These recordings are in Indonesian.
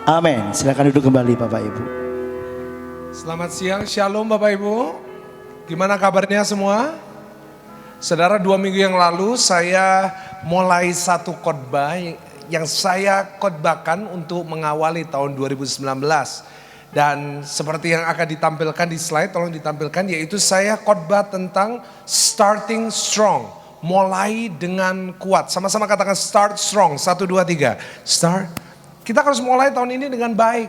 Amin. Silakan duduk kembali Bapak Ibu. Selamat siang, shalom Bapak Ibu. Gimana kabarnya semua? Saudara, 2 minggu yang lalu saya mulai satu khotbah yang saya khotbahkan untuk mengawali tahun 2019. Dan seperti yang akan ditampilkan di slide, tolong ditampilkan, yaitu saya khotbah tentang starting strong. Mulai dengan kuat. Sama-sama katakan start strong. 1, 2, 3. Start. Kita harus mulai tahun ini dengan baik.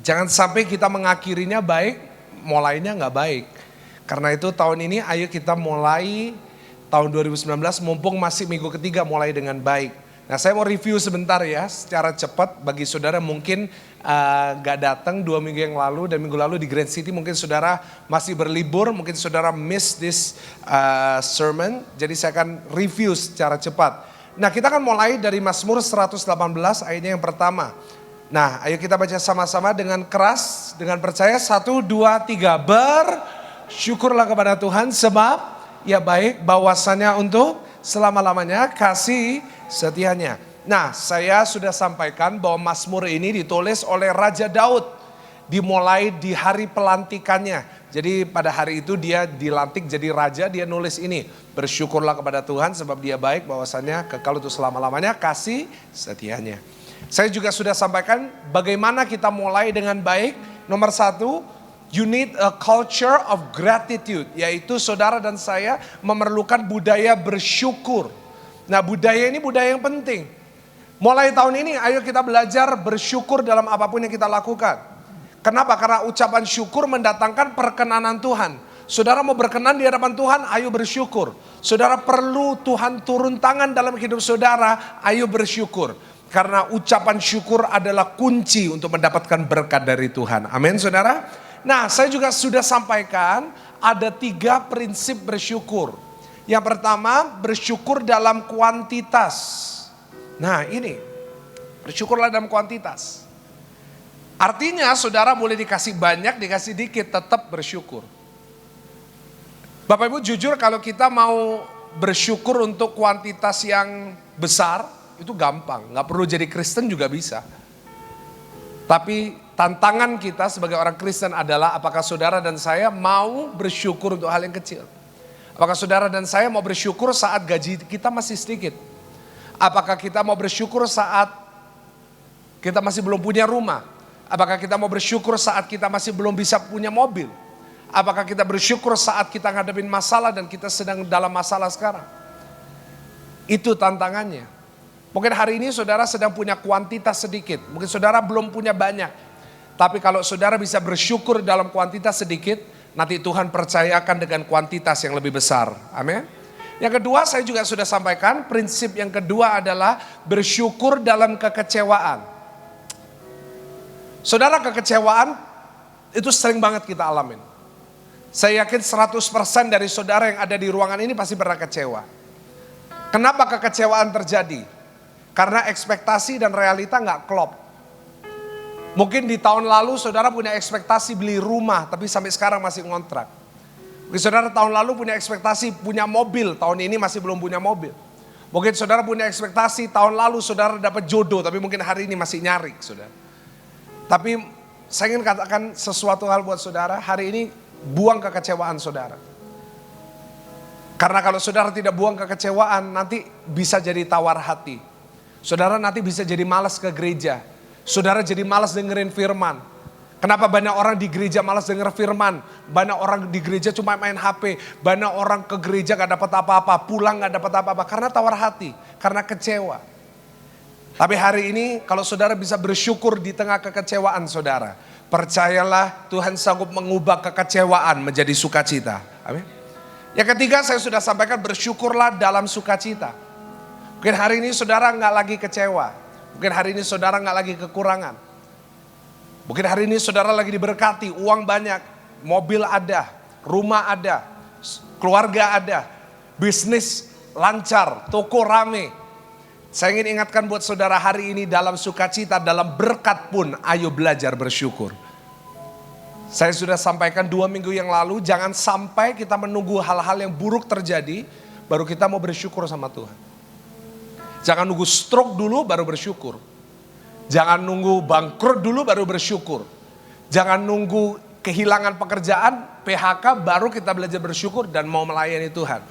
Jangan sampai kita mengakhirinya baik, mulainya nggak baik. Karena itu tahun ini ayo kita mulai tahun 2019 mumpung masih minggu ketiga mulai dengan baik. Nah, saya mau review sebentar ya secara cepat bagi saudara mungkin gak datang 2 minggu yang lalu dan minggu lalu di Grand City mungkin saudara masih berlibur, mungkin saudara miss this sermon. Jadi saya akan review secara cepat. Nah, kita akan mulai dari Mazmur 118 ayatnya yang pertama. Nah, ayo kita baca sama-sama dengan keras, dengan percaya. 1, 2, 3. Bersyukurlah kepada Tuhan sebab ia baik, bahwasannya untuk selama-lamanya kasih setianya. Nah, saya sudah sampaikan bahwa Mazmur ini ditulis oleh Raja Daud. Dimulai di hari pelantikannya. Jadi pada hari itu dia dilantik jadi raja, dia nulis ini. Bersyukurlah kepada Tuhan sebab dia baik, bahwasannya kekal untuk selama-lamanya kasih setianya. Saya juga sudah sampaikan bagaimana kita mulai dengan baik. Nomor 1, you need a culture of gratitude. Yaitu saudara dan saya memerlukan budaya bersyukur. Nah, budaya ini budaya yang penting. Mulai tahun ini ayo kita belajar bersyukur dalam apapun yang kita lakukan. Kenapa? Karena ucapan syukur mendatangkan perkenanan Tuhan. Saudara mau berkenan di hadapan Tuhan, ayo bersyukur. Saudara perlu Tuhan turun tangan dalam hidup saudara, ayo bersyukur. Karena ucapan syukur adalah kunci untuk mendapatkan berkat dari Tuhan. Amin saudara. Nah, saya juga sudah sampaikan ada 3 prinsip bersyukur. Yang pertama, bersyukur dalam kuantitas. Nah ini, bersyukurlah dalam kuantitas. Artinya saudara boleh dikasih banyak, dikasih dikit, tetap bersyukur. Bapak Ibu jujur kalau kita mau bersyukur untuk kuantitas yang besar, itu gampang. Gak perlu jadi Kristen juga bisa. Tapi tantangan kita sebagai orang Kristen adalah apakah saudara dan saya mau bersyukur untuk hal yang kecil. Apakah saudara dan saya mau bersyukur saat gaji kita masih sedikit. Apakah kita mau bersyukur saat kita masih belum punya rumah. Apakah kita mau bersyukur saat kita masih belum bisa punya mobil? Apakah kita bersyukur saat kita ngadepin masalah dan kita sedang dalam masalah sekarang? Itu tantangannya. Mungkin hari ini saudara sedang punya kuantitas sedikit. Mungkin saudara belum punya banyak. Tapi kalau saudara bisa bersyukur dalam kuantitas sedikit, nanti Tuhan percayakan dengan kuantitas yang lebih besar. Amin. Yang kedua saya juga sudah sampaikan, prinsip yang kedua adalah bersyukur dalam kekecewaan. Saudara, kekecewaan itu sering banget kita alamin. Saya yakin 100% dari saudara yang ada di ruangan ini pasti pernah kecewa. Kenapa kekecewaan terjadi? Karena ekspektasi dan realita gak klop. Mungkin di tahun lalu saudara punya ekspektasi beli rumah, tapi sampai sekarang masih ngontrak. Mungkin saudara tahun lalu punya ekspektasi punya mobil, tahun ini masih belum punya mobil. Mungkin saudara punya ekspektasi tahun lalu saudara dapat jodoh, tapi mungkin hari ini masih nyari saudara. Tapi saya ingin katakan sesuatu hal buat saudara, hari ini buang kekecewaan saudara. Karena kalau saudara tidak buang kekecewaan, nanti bisa jadi tawar hati. Saudara nanti bisa jadi malas ke gereja. Saudara jadi malas dengerin firman. Kenapa banyak orang di gereja malas denger firman? Banyak orang di gereja cuma main HP. Banyak orang ke gereja gak dapat apa-apa, pulang gak dapat apa-apa. Karena tawar hati, karena kecewa. Tapi hari ini kalau saudara bisa bersyukur di tengah kekecewaan saudara. Percayalah Tuhan sanggup mengubah kekecewaan menjadi sukacita. Amin. Yang ketiga saya sudah sampaikan, bersyukurlah dalam sukacita. Mungkin hari ini saudara gak lagi kecewa. Mungkin hari ini saudara gak lagi kekurangan. Mungkin hari ini saudara lagi diberkati, uang banyak, mobil ada, rumah ada, keluarga ada, bisnis lancar, toko rame. Saya ingin ingatkan buat saudara hari ini dalam sukacita, dalam berkat pun ayo belajar bersyukur. Saya sudah sampaikan 2 minggu yang lalu, jangan sampai kita menunggu hal-hal yang buruk terjadi, baru kita mau bersyukur sama Tuhan. Jangan nunggu stroke dulu baru bersyukur. Jangan nunggu bangkrut dulu baru bersyukur. Jangan nunggu kehilangan pekerjaan, PHK, baru kita belajar bersyukur dan mau melayani Tuhan.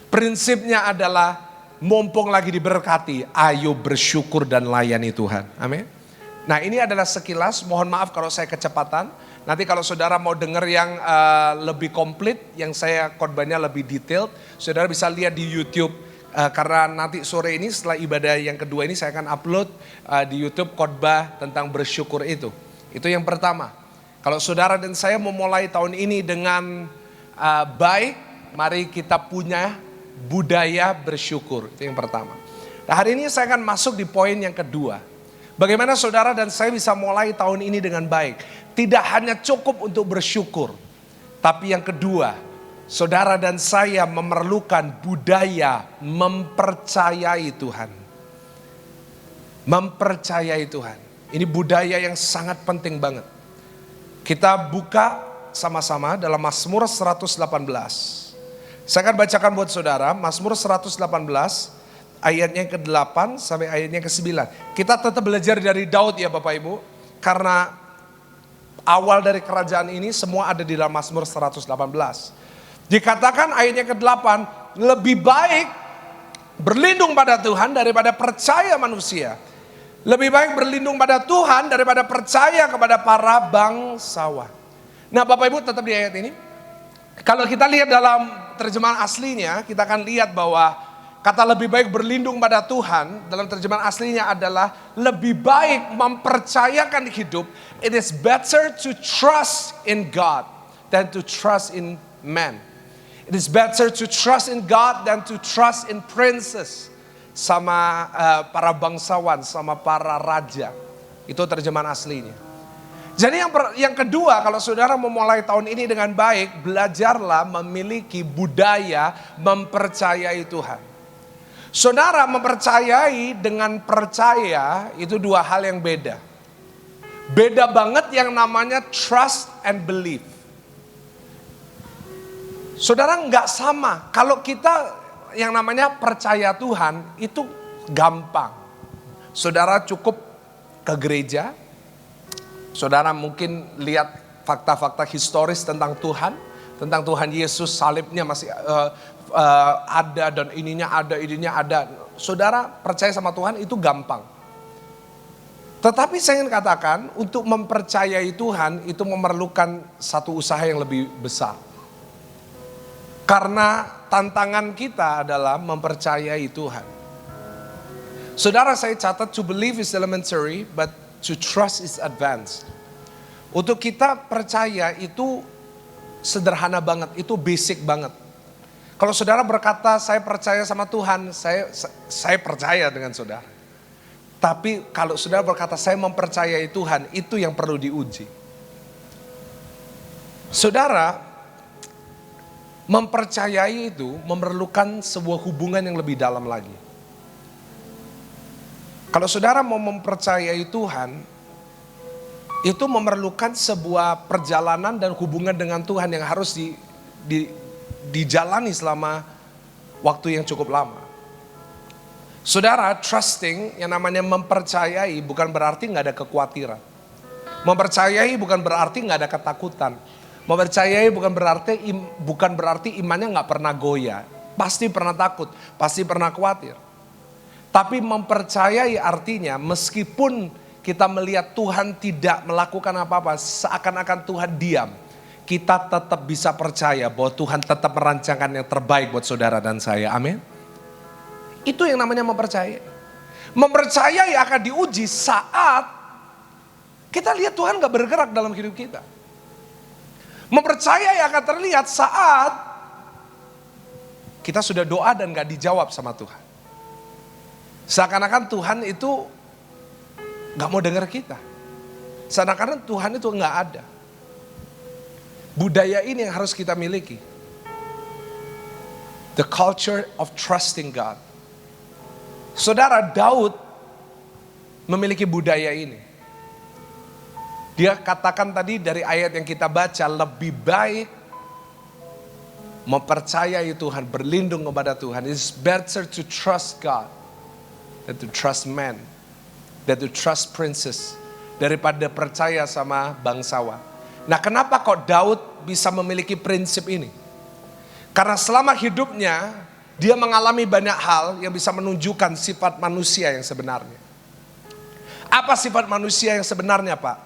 Prinsipnya adalah mumpung lagi diberkati, ayo bersyukur dan layani Tuhan. Amin. Nah, ini adalah sekilas, mohon maaf kalau saya kecepatan. Nanti kalau saudara mau dengar yang lebih komplit, yang saya khotbahnya lebih detailed, saudara bisa lihat di YouTube. Karena nanti sore ini setelah ibadah yang kedua ini saya akan upload di YouTube khotbah tentang bersyukur itu. Itu yang pertama. Kalau saudara dan saya memulai tahun ini dengan baik, mari kita punya budaya bersyukur. Itu yang pertama. Nah, hari ini saya akan masuk di poin yang kedua. Bagaimana saudara dan saya bisa mulai tahun ini dengan baik. Tidak hanya cukup untuk bersyukur. Tapi yang kedua, saudara dan saya memerlukan budaya mempercayai Tuhan. Mempercayai Tuhan. Ini budaya yang sangat penting banget. Kita buka sama-sama dalam Mazmur 118. Saya akan bacakan buat saudara, Mazmur 118 ayatnya ke-8 sampai ayatnya ke-9. Kita tetap belajar dari Daud ya Bapak Ibu. Karena awal dari kerajaan ini semua ada di dalam Mazmur 118. Dikatakan ayatnya ke-8, lebih baik berlindung pada Tuhan daripada percaya manusia. Lebih baik berlindung pada Tuhan daripada percaya kepada para bangsawan. Nah Bapak Ibu tetap di ayat ini. Kalau kita lihat dalam terjemahan aslinya, kita akan lihat bahwa kata lebih baik berlindung pada Tuhan dalam terjemahan aslinya adalah lebih baik mempercayakan hidup. It is better to trust in God than to trust in man. It is better to trust in God than to trust in princes. Sama para bangsawan, sama para raja. Itu terjemahan aslinya. Jadi yang kedua, kalau saudara memulai tahun ini dengan baik, belajarlah memiliki budaya mempercayai Tuhan. Saudara mempercayai dengan percaya itu dua hal yang beda. Beda banget yang namanya trust and belief. Saudara nggak sama. Kalau kita yang namanya percaya Tuhan itu gampang. Saudara cukup ke gereja. Saudara mungkin lihat fakta-fakta historis tentang Tuhan. Tentang Tuhan Yesus, salibnya masih ada dan ininya ada. Saudara percaya sama Tuhan itu gampang. Tetapi saya ingin katakan untuk mempercayai Tuhan itu memerlukan satu usaha yang lebih besar. Karena tantangan kita adalah mempercayai Tuhan. Saudara saya catat, to believe is elementary, but to trust is advanced. Untuk kita percaya itu sederhana banget, itu basic banget. Kalau saudara berkata saya percaya sama Tuhan, saya percaya dengan saudara. Tapi kalau saudara berkata saya mempercayai Tuhan, itu yang perlu diuji. Saudara, mempercayai itu memerlukan sebuah hubungan yang lebih dalam lagi. Kalau saudara mau mempercayai Tuhan, itu memerlukan sebuah perjalanan dan hubungan dengan Tuhan yang harus dijalani selama waktu yang cukup lama. Saudara, trusting yang namanya mempercayai bukan berarti nggak ada kekhawatiran. Mempercayai bukan berarti nggak ada ketakutan. Mempercayai bukan berarti imannya nggak pernah goyah. Pasti pernah takut, pasti pernah khawatir. Tapi mempercayai artinya meskipun kita melihat Tuhan tidak melakukan apa-apa, seakan-akan Tuhan diam, kita tetap bisa percaya bahwa Tuhan tetap merancangkan yang terbaik buat saudara dan saya. Amin. Itu yang namanya mempercayai. Mempercayai akan diuji saat kita lihat Tuhan gak bergerak dalam hidup kita. Mempercayai akan terlihat saat kita sudah doa dan gak dijawab sama Tuhan. Seakan-akan Tuhan itu gak mau dengar kita. Seakan-akan Tuhan itu gak ada. Budaya ini yang harus kita miliki. The culture of trusting God. Saudara, Daud memiliki budaya ini. Dia katakan tadi dari ayat yang kita baca, lebih baik mempercayai Tuhan, berlindung kepada Tuhan. It's better to trust God than to trust man. that to trust princes daripada percaya sama bangsawan. Nah, kenapa kok Daud bisa memiliki prinsip ini? Karena selama hidupnya dia mengalami banyak hal yang bisa menunjukkan sifat manusia yang sebenarnya. Apa sifat manusia yang sebenarnya, Pak?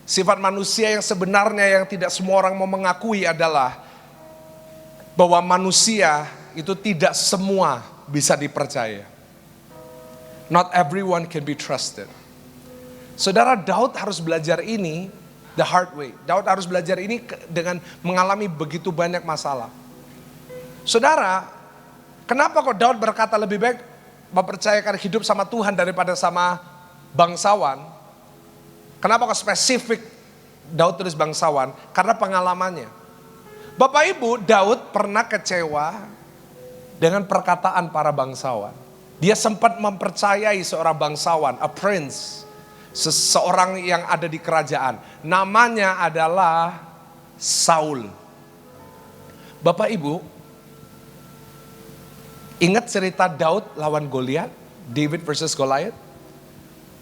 Sifat manusia yang sebenarnya yang tidak semua orang mau mengakui adalah bahwa manusia itu tidak semua bisa dipercaya. Not everyone can be trusted. Saudara, Daud harus belajar ini the hard way. Daud harus belajar ini dengan mengalami begitu banyak masalah. Saudara, kenapa kok Daud berkata lebih baik mempercayakan hidup sama Tuhan daripada sama bangsawan? Kenapa kok spesifik Daud tulis bangsawan? Karena pengalamannya. Bapak Ibu, Daud pernah kecewa dengan perkataan para bangsawan. Dia sempat mempercayai seorang bangsawan, a prince, seseorang yang ada di kerajaan. Namanya adalah Saul. Bapak Ibu, ingat cerita Daud lawan Goliat, David versus Goliath?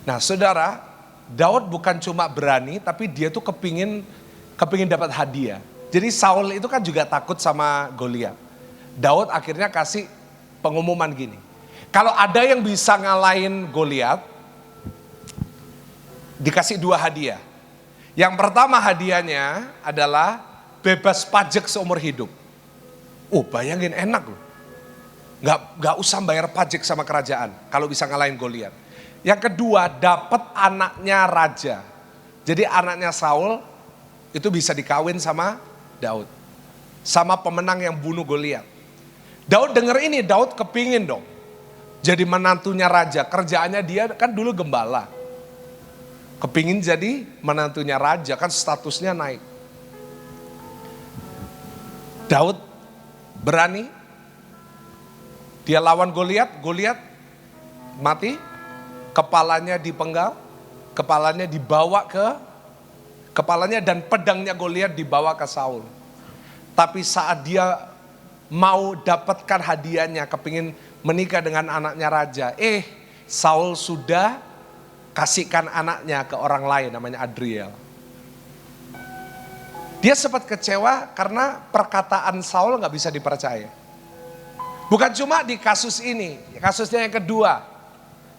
Nah, saudara, Daud bukan cuma berani, tapi dia tuh kepingin dapat hadiah. Jadi Saul itu kan juga takut sama Goliat. Daud akhirnya kasih pengumuman gini, kalau ada yang bisa ngalahin Goliat, dikasih 2 hadiah. Yang pertama hadiahnya adalah bebas pajak seumur hidup. Bayangin, enak loh. Gak usah bayar pajak sama kerajaan kalau bisa ngalahin Goliat. Yang kedua, dapat anaknya raja. Jadi anaknya Saul itu bisa dikawin sama Daud. Sama pemenang yang bunuh Goliat. Daud denger ini, Daud kepingin dong jadi menantunya raja. Kerjaannya dia kan dulu gembala. Kepingin jadi menantunya raja, kan statusnya naik. Daud berani. Dia lawan Goliat, Goliat mati. Kepalanya dipenggal, kepalanya dibawa ke kepalanya dan pedangnya Goliat dibawa ke Saul. Tapi saat dia mau dapatkan hadiahnya, kepingin menikah dengan anaknya raja, Saul sudah kasihkan anaknya ke orang lain namanya Adriel. Dia sempat kecewa karena perkataan Saul gak bisa dipercaya. Bukan cuma di kasus ini, kasusnya yang kedua.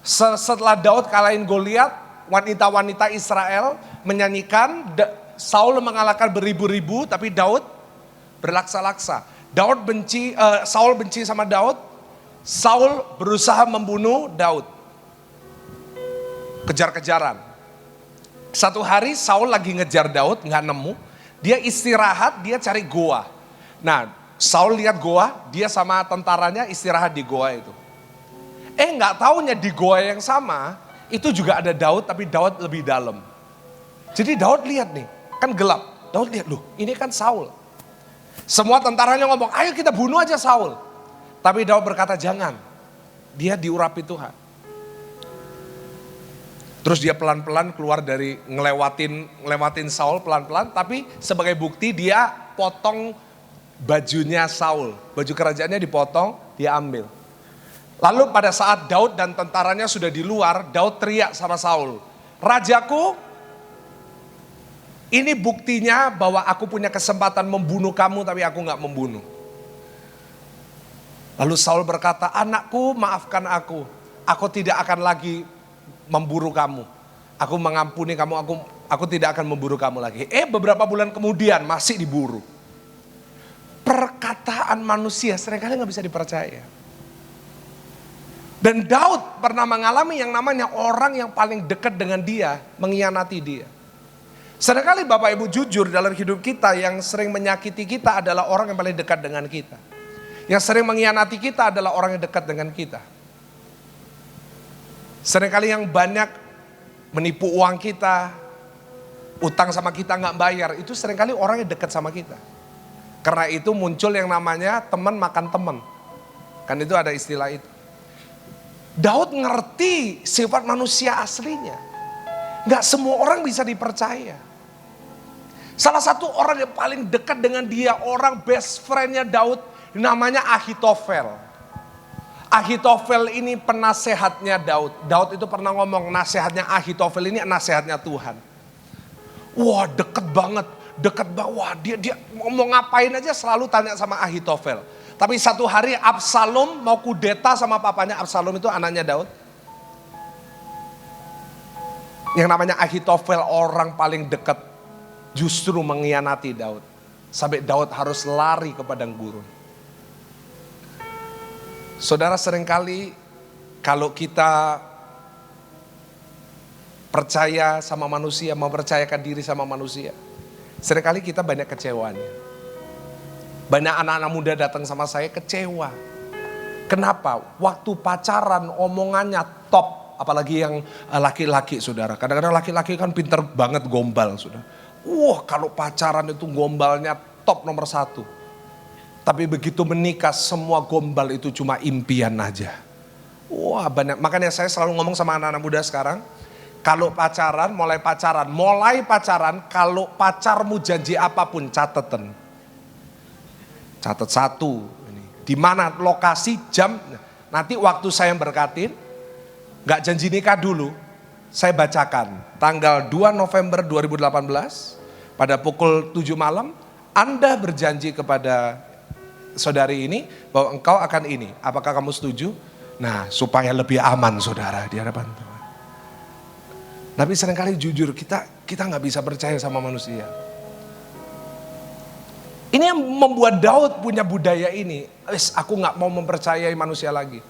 Setelah Daud kalahin Goliat, wanita-wanita Israel menyanyikan, Saul mengalahkan beribu-ribu tapi Daud berlaksa-laksa. Saul benci sama Daud, Saul berusaha membunuh Daud. Kejar-kejaran. Satu hari Saul lagi ngejar Daud, gak nemu. Dia istirahat, dia cari goa. Nah, Saul lihat goa, dia sama tentaranya istirahat di goa itu. Gak taunya di goa yang sama, itu juga ada Daud, tapi Daud lebih dalam. Jadi Daud lihat nih, kan gelap. Daud lihat, loh ini kan Saul. Semua tentaranya ngomong, ayo kita bunuh aja Saul. Tapi Daud berkata, jangan. Dia diurapi Tuhan. Terus dia pelan-pelan keluar dari ngelewatin Saul pelan-pelan. Tapi sebagai bukti dia potong bajunya Saul. Baju kerajaannya dipotong, dia ambil. Lalu pada saat Daud dan tentaranya sudah di luar, Daud teriak sama Saul, Rajaku, ini buktinya bahwa aku punya kesempatan membunuh kamu tapi aku gak membunuh. Lalu Saul berkata, anakku maafkan aku tidak akan lagi memburu kamu. Aku mengampuni kamu, aku tidak akan memburu kamu lagi. Beberapa bulan kemudian masih diburu. Perkataan manusia seringkali gak bisa dipercaya. Dan Daud pernah mengalami yang namanya orang yang paling dekat dengan dia mengkhianati dia. Seringkali Bapak Ibu jujur dalam hidup kita, yang sering menyakiti kita adalah orang yang paling dekat dengan kita. Yang sering mengkhianati kita adalah orang yang dekat dengan kita. Seringkali yang banyak menipu uang kita, utang sama kita gak bayar, itu seringkali orang yang dekat sama kita. Karena itu muncul yang namanya teman makan teman. Kan itu ada istilah itu. Daud ngerti sifat manusia aslinya. Gak semua orang bisa dipercaya. Salah satu orang yang paling dekat dengan dia, orang best friendnya Daud, namanya Ahitofel. Ahitofel ini penasehatnya Daud. Daud itu pernah ngomong nasihatnya Ahitofel ini nasihatnya Tuhan. Wah deket banget. Wah dia mau ngapain aja selalu tanya sama Ahitofel. Tapi satu hari Absalom mau kudeta sama papanya. Absalom itu anaknya Daud. Yang namanya Ahitofel orang paling dekat justru mengkhianati Daud. Sampai Daud harus lari ke padang gurun. Saudara, seringkali kalau kita percaya sama manusia, mempercayakan diri sama manusia, seringkali kita banyak kecewanya. Banyak anak-anak muda datang sama saya kecewa. Kenapa? Waktu pacaran omongannya top, apalagi yang laki-laki saudara. Kadang-kadang laki-laki kan pinter banget gombal saudara. Wah kalau pacaran itu gombalnya top nomor 1. Tapi begitu menikah semua gombal itu cuma impian aja. Wah banyak, makanya saya selalu ngomong sama anak-anak muda sekarang. Kalau pacaran, mulai pacaran, kalau pacarmu janji apapun catetan. Catat 1, di mana lokasi, jam, nanti waktu saya berkatin, gak janji nikah dulu, saya bacakan. Tanggal 2 November 2018, pada pukul 7 malam, Anda berjanji kepada saudari ini bahwa engkau akan ini. Apakah kamu setuju? Nah, supaya lebih aman saudara di hadapan Tuhan. Tapi seringkali jujur kita nggak bisa percaya sama manusia. Ini yang membuat Daud punya budaya ini. Aku nggak mau mempercayai manusia lagi.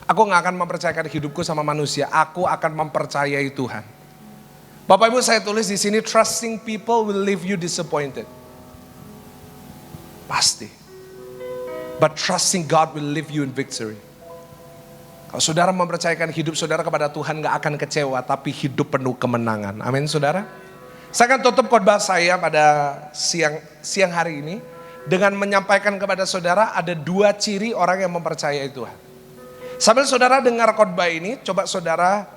Aku nggak akan mempercayakan hidupku sama manusia. Aku akan mempercayai Tuhan. Bapak Ibu saya tulis di sini, trusting people will leave you disappointed. Pasti. But trusting God will leave you in victory. Kalau saudara mempercayakan hidup saudara kepada Tuhan gak akan kecewa, tapi hidup penuh kemenangan. Amin saudara. Saya akan tutup khotbah saya pada siang hari ini dengan menyampaikan kepada saudara ada 2 ciri orang yang mempercayai Tuhan. Sambil saudara dengar khotbah ini, coba saudara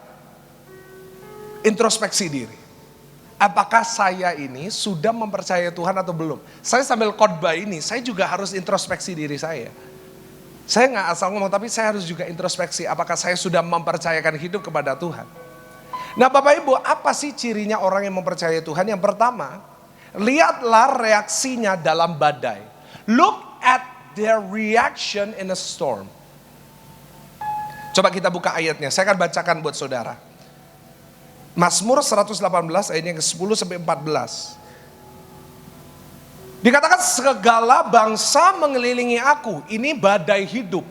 introspeksi diri. Apakah saya ini sudah mempercayai Tuhan atau belum? Saya sambil khotbah ini, saya juga harus introspeksi diri saya. Saya nggak asal ngomong, tapi saya harus juga introspeksi. Apakah saya sudah mempercayakan hidup kepada Tuhan? Nah Bapak Ibu, apa sih cirinya orang yang mempercayai Tuhan? Yang pertama, lihatlah reaksinya dalam badai. Look at their reaction in a storm. Coba kita buka ayatnya, saya akan bacakan buat saudara. Mazmur 118 ayatnya ke-10 sampai 14. Dikatakan segala bangsa mengelilingi aku, ini badai hidup.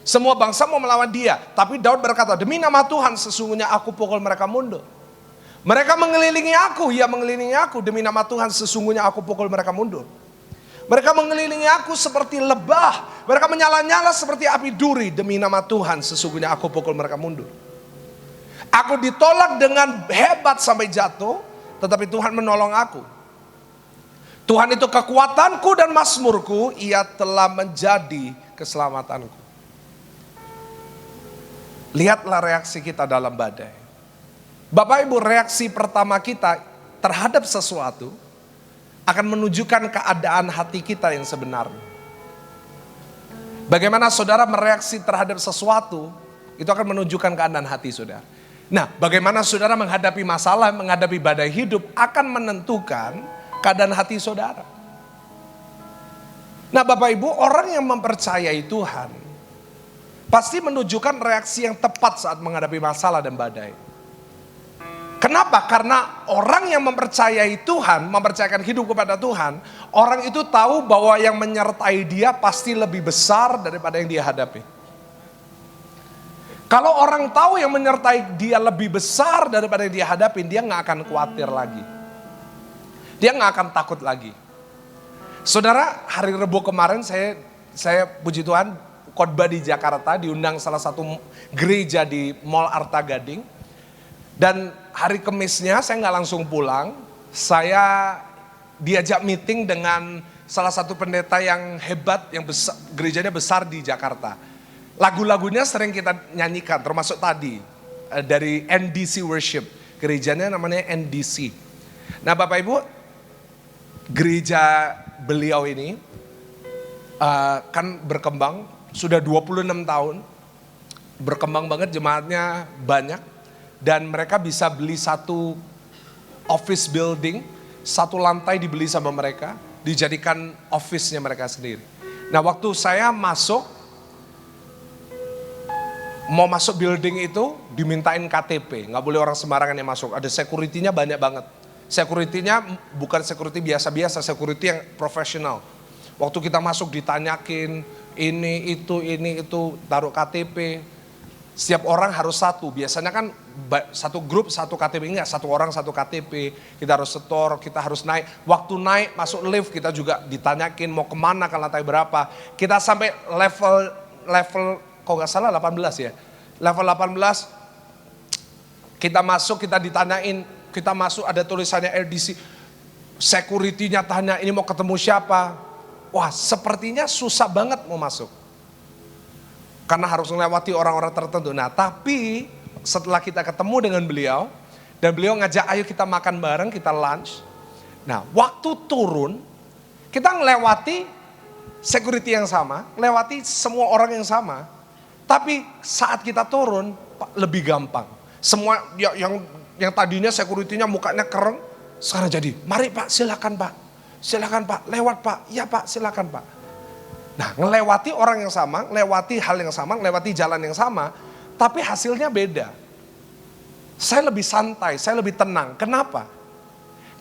Semua bangsa mau melawan dia, tapi Daud berkata, demi nama Tuhan sesungguhnya aku pukul mereka mundur. Mereka mengelilingi aku, ya mengelilingi aku, demi nama Tuhan sesungguhnya aku pukul mereka mundur. Mereka mengelilingi aku seperti lebah, mereka menyala-nyala seperti api duri, demi nama Tuhan sesungguhnya aku pukul mereka mundur. Aku ditolak dengan hebat sampai jatuh, tetapi Tuhan menolong aku. Tuhan itu kekuatanku dan mazmurku, ia telah menjadi keselamatanku. Lihatlah reaksi kita dalam badai. Bapak Ibu, reaksi pertama kita terhadap sesuatu akan menunjukkan keadaan hati kita yang sebenarnya. Bagaimana saudara mereaksi terhadap sesuatu, itu akan menunjukkan keadaan hati saudara. Nah, bagaimana saudara menghadapi masalah, menghadapi badai hidup akan menentukan keadaan hati saudara. Nah, Bapak Ibu, orang yang mempercayai Tuhan pasti menunjukkan reaksi yang tepat saat menghadapi masalah dan badai. Kenapa? Karena orang yang mempercayai Tuhan, mempercayakan hidup kepada Tuhan, orang itu tahu bahwa yang menyertai dia pasti lebih besar daripada yang dia hadapi. Kalau orang tahu yang menyertai dia lebih besar daripada yang dia hadapin, dia gak akan khawatir lagi. Dia gak akan takut lagi. Saudara, hari Rebo kemarin saya puji Tuhan khotbah di Jakarta, diundang salah satu gereja di Mall Arta Gading. Dan hari Kemisnya saya gak langsung pulang, saya diajak meeting dengan salah satu pendeta yang hebat, yang besar, gerejanya besar di Jakarta. Lagu-lagunya sering kita nyanyikan, termasuk tadi dari NDC Worship. Gerejanya namanya NDC. Nah Bapak Ibu, gereja beliau ini kan berkembang sudah 26 tahun. berkembang banget, jemaatnya banyak. Dan mereka bisa beli satu office building, satu lantai dibeli sama mereka, dijadikan office-nya mereka sendiri. Nah waktu saya mau masuk building itu dimintain KTP, nggak boleh orang sembarangan yang masuk. Ada security-nya banyak banget. Security-nya bukan security biasa-biasa, security yang profesional. Waktu kita masuk ditanyakin ini itu, taruh KTP. Setiap orang harus satu, biasanya kan satu grup satu KTP, enggak, satu orang satu KTP, kita harus setor, kita harus naik. Waktu naik masuk lift kita juga ditanyakin mau kemana, ke lantai berapa. Kita sampai level kalau nggak salah 18 ya, level 18 kita masuk, kita ditanyain, kita masuk ada tulisannya RDC, security-nya tanya ini mau ketemu siapa. Wah sepertinya susah banget mau masuk. Karena harus melewati orang-orang tertentu. Nah tapi setelah kita ketemu dengan beliau, dan beliau ngajak ayo kita makan bareng, kita lunch. Nah waktu turun, kita melewati security yang sama, melewati semua orang yang sama. Tapi saat kita turun, lebih gampang. Semua yang tadinya security-nya mukanya kereng, sekarang jadi, mari Pak silakan Pak, lewat Pak, iya Pak silakan Pak. Nah, melewati orang yang sama, melewati hal yang sama, melewati jalan yang sama, tapi hasilnya beda. Saya lebih santai, saya lebih tenang. Kenapa?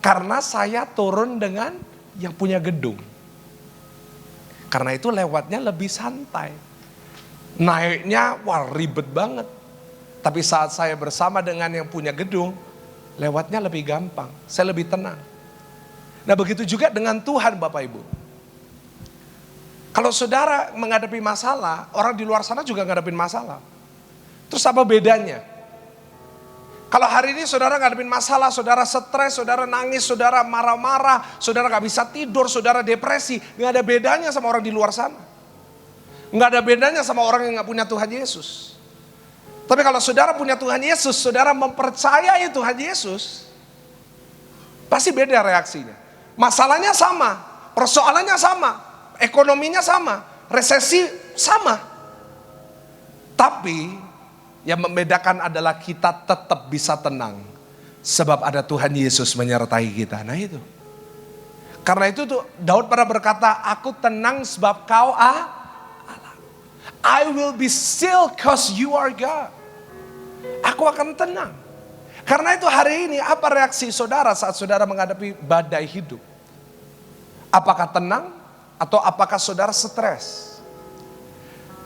Karena saya turun dengan yang punya gedung. Karena itu lewatnya lebih santai. Naiknya, wah ribet banget. Tapi saat saya bersama dengan yang punya gedung, lewatnya lebih gampang. Saya lebih tenang. Nah begitu juga dengan Tuhan Bapak Ibu. Kalau saudara menghadapi masalah, orang di luar sana juga menghadapi masalah. Terus apa bedanya? Kalau hari ini saudara ngadepin masalah, saudara stres, saudara nangis, saudara marah-marah, saudara gak bisa tidur, saudara depresi, gak ada bedanya sama orang di luar sana. Gak ada bedanya sama orang yang gak punya Tuhan Yesus. Tapi kalau saudara punya Tuhan Yesus, saudara mempercayai Tuhan Yesus, pasti beda reaksinya. Masalahnya sama, persoalannya sama, ekonominya sama, resesi sama. Tapi yang membedakan adalah kita tetap bisa tenang. Sebab ada Tuhan Yesus menyertai kita. Nah itu. Karena itu tuh Daud pernah berkata, aku tenang sebab kau Allah. I will be still cause you are God. Aku akan tenang. Karena itu hari ini apa reaksi saudara saat saudara menghadapi badai hidup? Apakah tenang? Atau apakah saudara stres?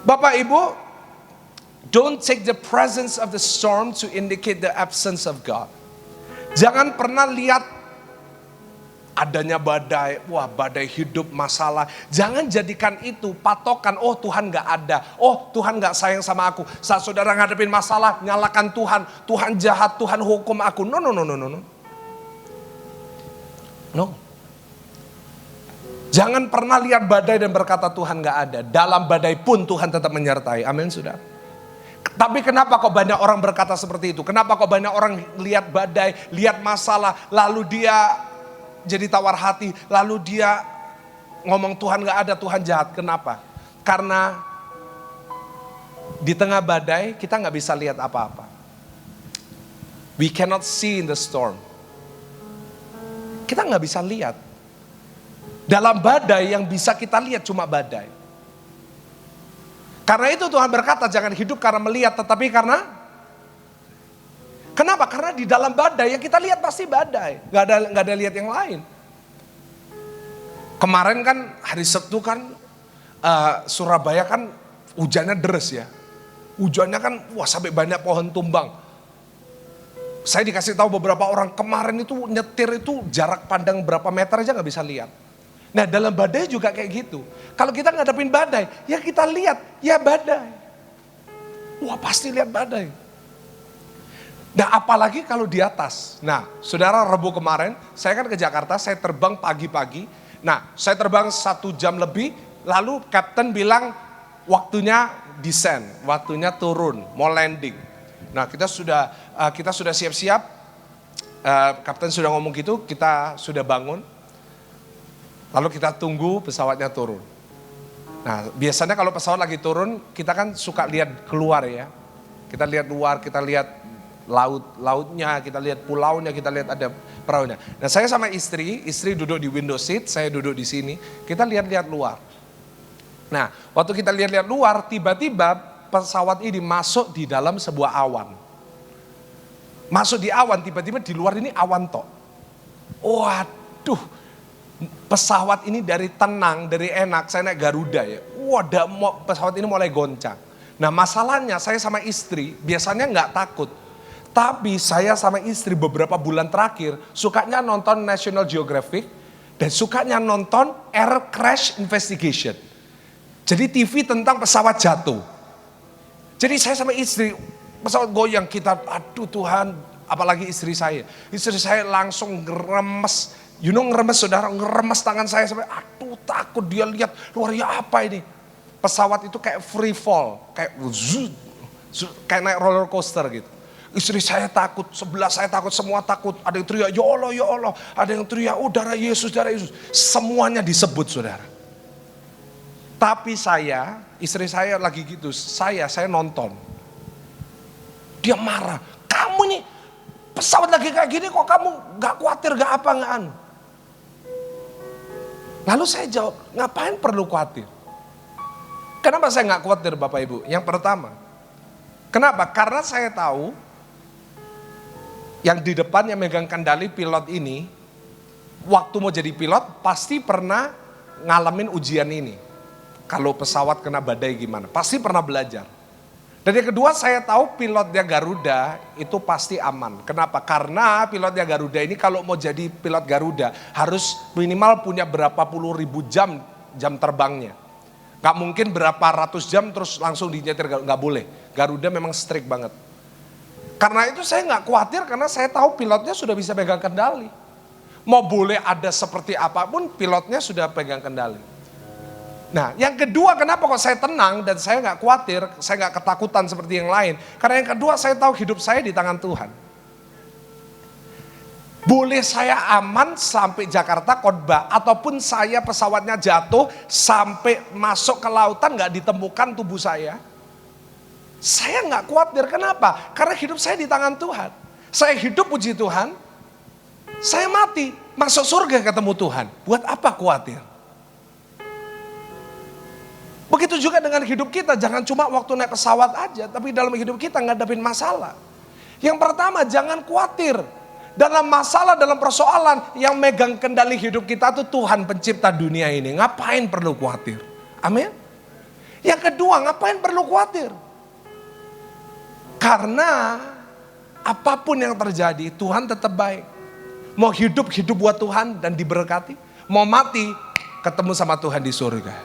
Bapak Ibu, don't take the presence of the storm to indicate the absence of God. Jangan pernah lihat adanya badai, wah badai hidup, masalah. Jangan jadikan itu patokan, oh Tuhan gak ada, oh Tuhan gak sayang sama aku. Saat saudara ngadepin masalah, nyalakan Tuhan, Tuhan jahat, Tuhan hukum aku. No. Jangan pernah lihat badai dan berkata Tuhan gak ada. Dalam badai pun Tuhan tetap menyertai. Amin sudah. Tapi kenapa kok banyak orang berkata seperti itu? Kenapa kok banyak orang lihat badai, lihat masalah, lalu dia jadi tawar hati, lalu dia ngomong Tuhan gak ada, Tuhan jahat. Kenapa? Karena di tengah badai kita gak bisa lihat apa-apa. We cannot see in the storm. Kita gak bisa lihat. Dalam badai yang bisa kita lihat cuma badai. Karena itu Tuhan berkata jangan hidup karena melihat, tetapi karena kenapa? Karena di dalam badai yang kita lihat pasti badai. Gak ada lihat yang lain. Kemarin kan hari Sabtu kan Surabaya kan hujannya deres ya. Hujannya kan wah sampai banyak pohon tumbang. Saya dikasih tahu beberapa orang kemarin itu nyetir itu jarak pandang berapa meter aja gak bisa lihat. Nah dalam badai juga kayak gitu. Kalau kita ngadepin badai, ya kita lihat, ya badai. Wah pasti lihat badai. Nah apalagi kalau di atas. Nah saudara Rabu kemarin, saya kan ke Jakarta, saya terbang pagi-pagi. Nah saya terbang 1 jam lebih, lalu kapten bilang waktunya descend, waktunya turun, mau landing. Nah kita sudah siap-siap, kapten sudah ngomong gitu, kita sudah bangun. Lalu kita tunggu pesawatnya turun. Nah biasanya kalau pesawat lagi turun kita kan suka lihat keluar ya. Kita lihat luar, kita lihat lautnya, kita lihat pulaunya, kita lihat ada perahunya. Nah saya sama istri duduk di window seat, saya duduk di sini, kita lihat-lihat luar. Nah waktu kita lihat-lihat luar, tiba-tiba pesawat ini masuk di dalam sebuah awan. Masuk di awan, tiba-tiba di luar ini awan tok. Waduh, pesawat ini dari tenang, dari enak, saya naik Garuda ya. Pesawat ini mulai goncang. Nah masalahnya saya sama istri biasanya nggak takut. Tapi saya sama istri beberapa bulan terakhir sukanya nonton National Geographic dan sukanya nonton Air Crash Investigation. Jadi TV tentang pesawat jatuh. Jadi saya sama istri, pesawat goyang kita, aduh Tuhan, apalagi istri saya. Istri saya langsung ngeremes, ngeremes saudara, ngeremes tangan saya sampai aduh takut dia lihat luarnya apa ini. Pesawat itu kayak free fall, kayak kayak naik roller coaster gitu. Istri saya takut, sebelah saya takut, semua takut. Ada yang teriak, ya Allah, ya Allah. Ada yang teriak, oh darah Yesus, darah Yesus. Semuanya disebut saudara. Tapi saya, istri saya lagi gitu, saya nonton. Dia marah, kamu nih pesawat lagi kayak gini kok kamu gak khawatir, gak apa, gak anu. Lalu saya jawab, ngapain perlu khawatir? Kenapa saya gak khawatir Bapak Ibu? Yang pertama, kenapa? Karena saya tahu yang di depan yang megang kendali pilot ini, waktu mau jadi pilot pasti pernah ngalamin ujian ini. Kalau pesawat kena badai gimana, pasti pernah belajar. Dan yang kedua saya tahu pilotnya Garuda itu pasti aman. Kenapa? Karena pilotnya Garuda ini kalau mau jadi pilot Garuda harus minimal punya berapa puluh ribu jam terbangnya. Gak mungkin berapa ratus jam terus langsung dinyetir, gak boleh. Garuda memang strict banget. Karena itu saya gak khawatir karena saya tahu pilotnya sudah bisa pegang kendali. Mau boleh ada seperti apapun pilotnya sudah pegang kendali. Nah yang kedua kenapa kok saya tenang dan saya gak khawatir, saya gak ketakutan seperti yang lain. Karena yang kedua saya tahu hidup saya di tangan Tuhan. Boleh saya aman sampai Jakarta khotbah ataupun saya pesawatnya jatuh sampai masuk ke lautan gak ditemukan tubuh saya. Saya gak khawatir, kenapa? Karena hidup saya di tangan Tuhan. Saya hidup puji Tuhan, saya mati, masuk surga ketemu Tuhan. Buat apa khawatir? Begitu juga dengan hidup kita, jangan cuma waktu naik pesawat aja, tapi dalam hidup kita ngadepin masalah. Yang pertama, jangan khawatir. Dalam masalah, dalam persoalan, yang megang kendali hidup kita itu Tuhan pencipta dunia ini. Ngapain perlu khawatir? Amin. Yang kedua, ngapain perlu khawatir? Karena apapun yang terjadi, Tuhan tetap baik. Mau hidup buat Tuhan dan diberkati. Mau mati, ketemu sama Tuhan di surga.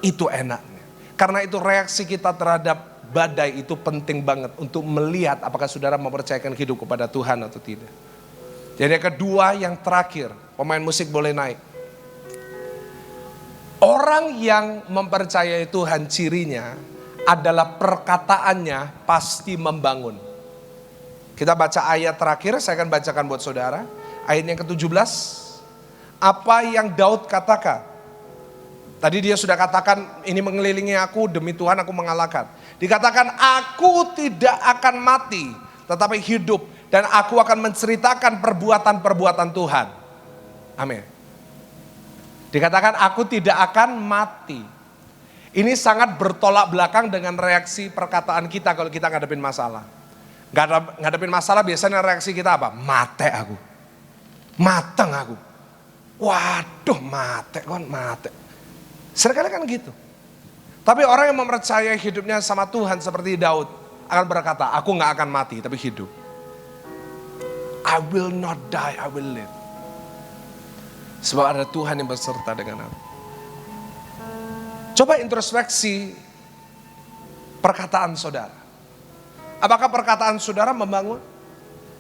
Itu enaknya. Karena itu reaksi kita terhadap badai itu penting banget untuk melihat apakah saudara mempercayakan hidup kepada Tuhan atau tidak. Jadi yang kedua, yang terakhir, pemain musik boleh naik. Orang yang mempercayai Tuhan cirinya adalah perkataannya pasti membangun. Kita baca ayat terakhir, saya akan bacakan buat saudara. Ayat yang ke-17. Apa yang Daud katakan? Tadi dia sudah katakan, ini mengelilingi aku, demi Tuhan aku mengalahkan. Dikatakan, aku tidak akan mati, tetapi hidup. Dan aku akan menceritakan perbuatan-perbuatan Tuhan. Amin. Dikatakan, aku tidak akan mati. Ini sangat bertolak belakang dengan reaksi perkataan kita kalau kita ngadepin masalah. Ngadepin masalah biasanya reaksi kita apa? Mate aku. Mateng aku. Waduh mate kon mate. Seringkali kan gitu. Tapi orang yang mempercayai hidupnya sama Tuhan seperti Daud akan berkata, aku gak akan mati tapi hidup. I will not die, I will live. Sebab ada Tuhan yang beserta dengan aku. Coba introspeksi perkataan saudara. Apakah perkataan saudara membangun?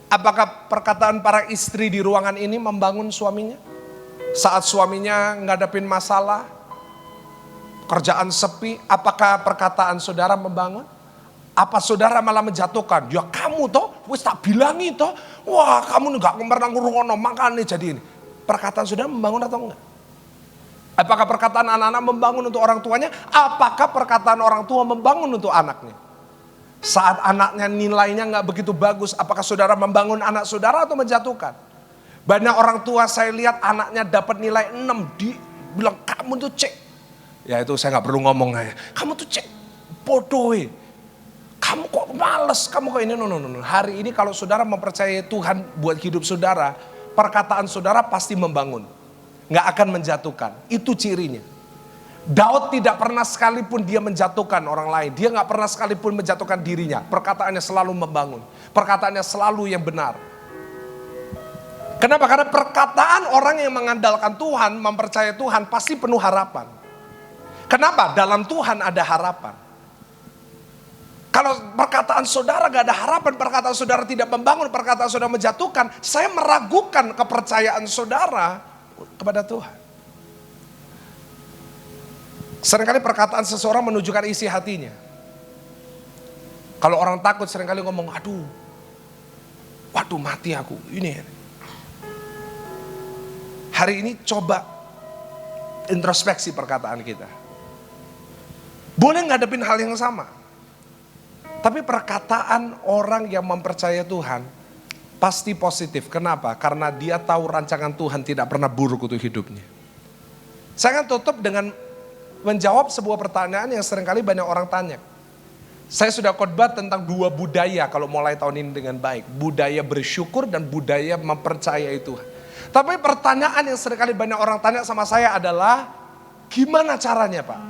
Apakah perkataan para istri di ruangan ini membangun suaminya? Saat suaminya ngadepin masalah, kerjaan sepi, apakah perkataan saudara membangun? Apa saudara malah menjatuhkan? Ya kamu toh, wis tak bilangi toh. Wah kamu gak pernah ngurungono, makanya jadi ini. Perkataan saudara membangun atau enggak? Apakah perkataan anak-anak membangun untuk orang tuanya? Apakah perkataan orang tua membangun untuk anaknya? Saat anaknya nilainya nggak begitu bagus, apakah saudara membangun anak saudara atau menjatuhkan? Banyak orang tua saya lihat anaknya dapat nilai 6, bilang kamu tuh cek. Ya itu saya nggak perlu ngomong aja. Kamu tuh cek, bodoh. Kamu kok males, kamu kok ini. No. Hari ini kalau saudara mempercayai Tuhan buat hidup saudara, perkataan saudara pasti membangun. Nggak akan menjatuhkan, itu cirinya. Daud tidak pernah sekalipun dia menjatuhkan orang lain. Dia nggak pernah sekalipun menjatuhkan dirinya. Perkataannya selalu membangun. Perkataannya selalu yang benar. Kenapa? Karena perkataan orang yang mengandalkan Tuhan, mempercayai Tuhan pasti penuh harapan. Kenapa? Dalam Tuhan ada harapan. Kalau perkataan saudara gak ada harapan, perkataan saudara tidak membangun, perkataan saudara menjatuhkan, saya meragukan kepercayaan saudara kepada Tuhan. Seringkali perkataan seseorang menunjukkan isi hatinya. Kalau orang takut seringkali ngomong, waduh mati aku, ini. Hari ini coba introspeksi perkataan kita. Boleh ngadepin hal yang sama. Tapi perkataan orang yang mempercayai Tuhan pasti positif. Kenapa? Karena dia tahu rancangan Tuhan tidak pernah buruk untuk hidupnya. Saya akan tutup dengan menjawab sebuah pertanyaan yang seringkali banyak orang tanya. Saya sudah khotbah tentang 2 budaya kalau mulai tahun ini dengan baik. Budaya bersyukur dan budaya mempercayai Tuhan. Tapi pertanyaan yang seringkali banyak orang tanya sama saya adalah, gimana caranya Pak?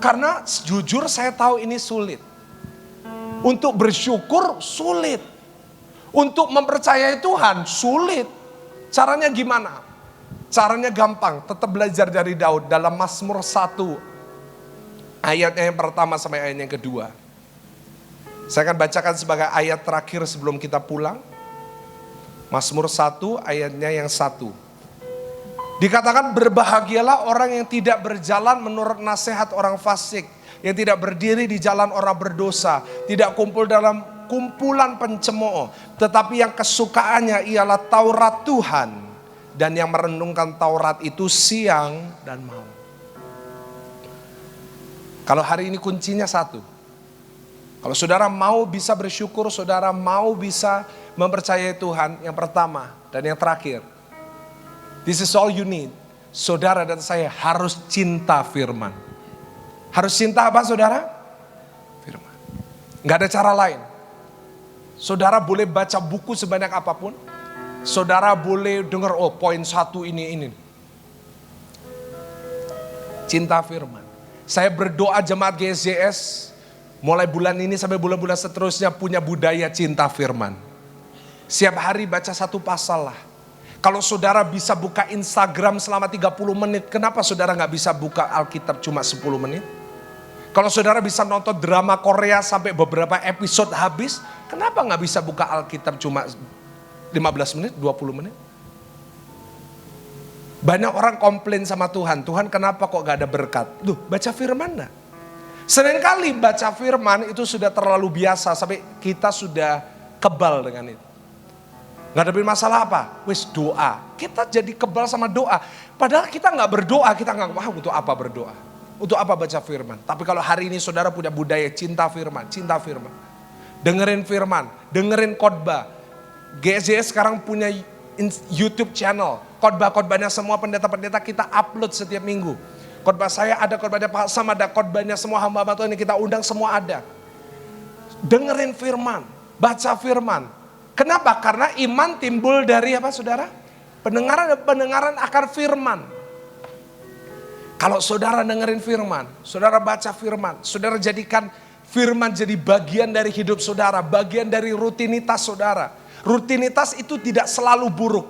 Karena jujur saya tahu ini sulit. Untuk bersyukur sulit. Untuk mempercayai Tuhan sulit. Caranya gimana? Caranya gampang, tetap belajar dari Daud dalam Mazmur 1 ayatnya yang pertama sampai ayat yang kedua. Saya akan bacakan sebagai ayat terakhir sebelum kita pulang. Mazmur 1 ayatnya yang 1. Dikatakan berbahagialah orang yang tidak berjalan menurut nasihat orang fasik, yang tidak berdiri di jalan orang berdosa, tidak kumpul dalam kumpulan pencemooh, tetapi yang kesukaannya ialah Taurat Tuhan. Dan yang merenungkan Taurat itu siang dan malam. Kalau hari ini kuncinya satu. Kalau saudara mau bisa bersyukur, saudara mau bisa mempercayai Tuhan, yang pertama dan yang terakhir. This is all you need. Saudara dan saya harus cinta firman. Harus cinta apa saudara? Firman. Gak ada cara lain. Saudara boleh baca buku sebanyak apapun. Saudara boleh dengar, poin 1 ini. Cinta firman. Saya berdoa jemaat GSJS mulai bulan ini sampai bulan-bulan seterusnya punya budaya cinta firman. Setiap hari baca 1 pasal lah. Kalau saudara bisa buka Instagram selama 30 menit, kenapa saudara gak bisa buka Alkitab cuma 10 menit? Kalau saudara bisa nonton drama Korea sampai beberapa episode habis, kenapa gak bisa buka Alkitab cuma 15 menit, 20 menit. Banyak orang komplain sama Tuhan. Tuhan kenapa kok gak ada berkat? Baca firman gak? Seringkali baca firman itu sudah terlalu biasa. Sampai kita sudah kebal dengan itu. Gak ada masalah apa? Wis doa. Kita jadi kebal sama doa. Padahal kita gak berdoa. Kita gak paham untuk apa berdoa. Untuk apa baca firman. Tapi kalau hari ini saudara punya budaya cinta firman. Cinta firman. Dengerin firman. Dengerin khotbah. GSJS sekarang punya YouTube channel. Khotbah-khotbahnya semua pendeta-pendeta kita upload setiap minggu. Khotbah saya ada, khotbahnya Pak Sam ada, khotbahnya semua hamba-hamba Tuhan yang kita undang semua ada. Dengerin firman, baca firman. Kenapa? Karena iman timbul dari apa saudara? Pendengaran akan firman. Kalau saudara dengerin firman, saudara baca firman, saudara jadikan firman jadi bagian dari hidup saudara, bagian dari rutinitas saudara. Rutinitas itu tidak selalu buruk.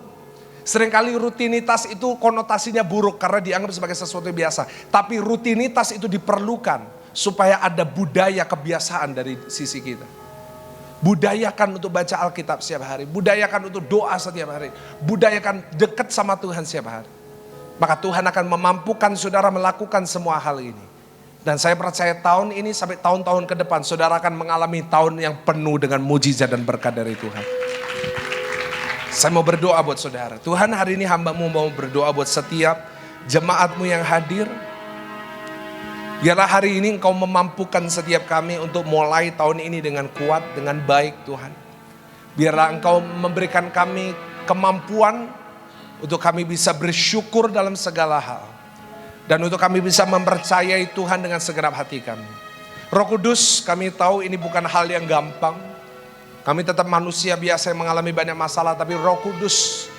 Seringkali rutinitas itu konotasinya buruk karena dianggap sebagai sesuatu yang biasa. Tapi rutinitas itu diperlukan supaya ada budaya kebiasaan dari sisi kita. Budayakan untuk baca Alkitab setiap hari. Budayakan untuk doa setiap hari. Budayakan dekat sama Tuhan setiap hari. Maka Tuhan akan memampukan saudara melakukan semua hal ini. Dan saya percaya tahun ini sampai tahun-tahun ke depan saudara akan mengalami tahun yang penuh dengan mujizat dan berkat dari Tuhan. Saya mau berdoa buat saudara. Tuhan hari ini hamba-Mu mau berdoa buat setiap jemaat-Mu yang hadir. Biarlah hari ini Engkau memampukan setiap kami untuk mulai tahun ini dengan kuat, dengan baik Tuhan. Biarlah Engkau memberikan kami kemampuan untuk kami bisa bersyukur dalam segala hal. Dan untuk kami bisa mempercayai Tuhan dengan segenap hati kami. Roh Kudus, kami tahu ini bukan hal yang gampang. Kami tetap manusia biasa yang mengalami banyak masalah, tapi Roh Kudus,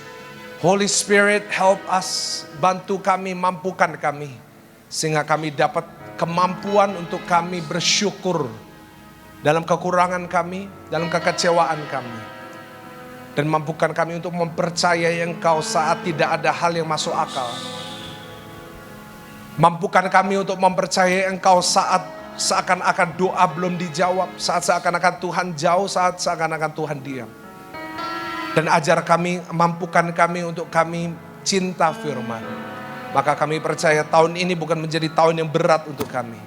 Holy Spirit, help us, bantu kami, mampukan kami. Sehingga kami dapat kemampuan untuk kami bersyukur dalam kekurangan kami, dalam kekecewaan kami. Dan mampukan kami untuk mempercayai Engkau saat tidak ada hal yang masuk akal. Mampukan kami untuk mempercayai Engkau saat seakan-akan doa belum dijawab, saat seakan-akan Tuhan jauh, saat seakan-akan Tuhan diam. Dan ajar kami, mampukan kami untuk kami cinta firman. Maka kami percaya tahun ini bukan menjadi tahun yang berat untuk kami.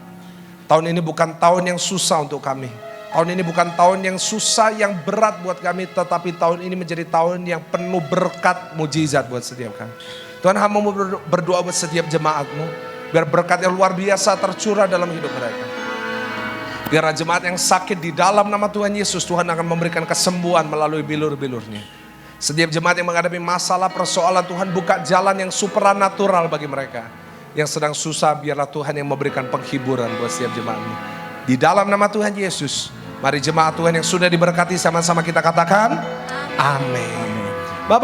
Tahun ini bukan tahun yang susah untuk kami. Tahun ini bukan tahun yang susah, yang berat buat kami. Tetapi tahun ini menjadi tahun yang penuh berkat mujizat buat setiap kami. Tuhan, hamba mau berdoa buat setiap jemaat-Mu. Biar berkat yang luar biasa tercurah dalam hidup mereka. Biar jemaat yang sakit di dalam nama Tuhan Yesus, Tuhan akan memberikan kesembuhan melalui bilur-bilurnya. Setiap jemaat yang menghadapi masalah, persoalan, Tuhan buka jalan yang supranatural bagi mereka. Yang sedang susah, biarlah Tuhan yang memberikan penghiburan buat setiap jemaat-Mu. Di dalam nama Tuhan Yesus, mari jemaat Tuhan yang sudah diberkati sama-sama kita katakan, amin.